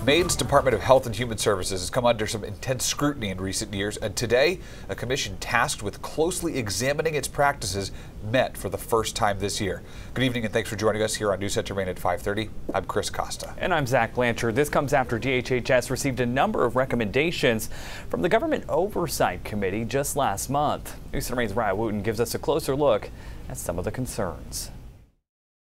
Maine's Department of Health and Human Services has come under some intense scrutiny in recent years, and today a commission tasked with closely examining its practices met for the first time this year. Good evening and thanks for joining us here on News Center Maine at 5:30. I'm Chris Costa. And I'm Zach Blanchard. This comes after DHHS received a number of recommendations from the Government Oversight Committee just last month. News Center Maine's Ryan Wooten gives us a closer look at some of the concerns.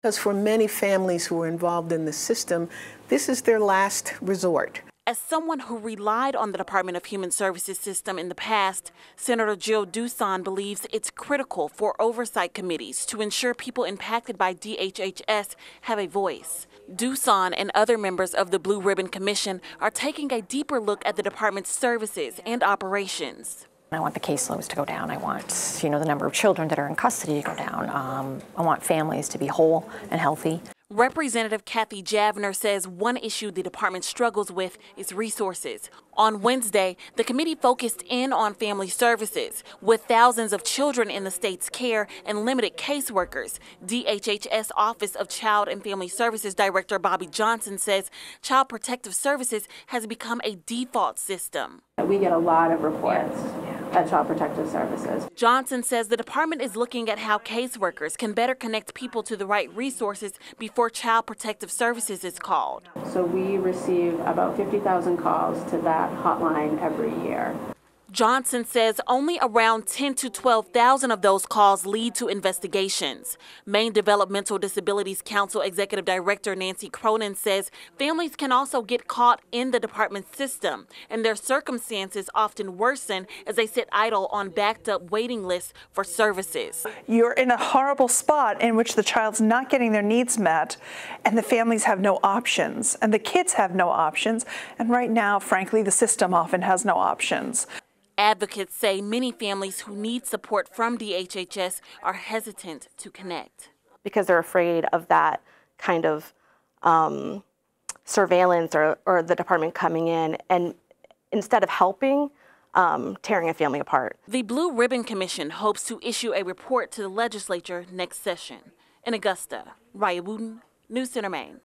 Because for many families who are involved in the system, this is their last resort. As someone who relied on the Department of Human Services system in the past, Senator Jill Duson believes it's critical for oversight committees to ensure people impacted by DHHS have a voice. Duson and other members of the Blue Ribbon Commission are taking a deeper look at the department's services and operations. I want the caseloads to go down. I want, the number of children that are in custody to go down. I want families to be whole and healthy. Representative Kathy Javner says one issue the department struggles with is resources. On Wednesday, the committee focused in on family services. With thousands of children in the state's care and limited caseworkers, DHHS Office of Child and Family Services Director Bobby Johnson says Child Protective Services has become a default system. We get a lot of reports at Child Protective Services. Johnson says the department is looking at how caseworkers can better connect people to the right resources before Child Protective Services is called. So we receive about 50,000 calls to that hotline every year. Johnson says only around 10 to 12,000 of those calls lead to investigations. Maine Developmental Disabilities Council Executive Director Nancy Cronin says families can also get caught in the department's system, and their circumstances often worsen as they sit idle on backed up waiting lists for services. You're in a horrible spot in which the child's not getting their needs met, and the families have no options, and the kids have no options, and right now, frankly, the system often has no options. Advocates say many families who need support from DHHS are hesitant to connect. Because they're afraid of that kind of surveillance or the department coming in and instead of helping, tearing a family apart. The Blue Ribbon Commission hopes to issue a report to the legislature next session. In Augusta, Raya Wooten, News Center Maine.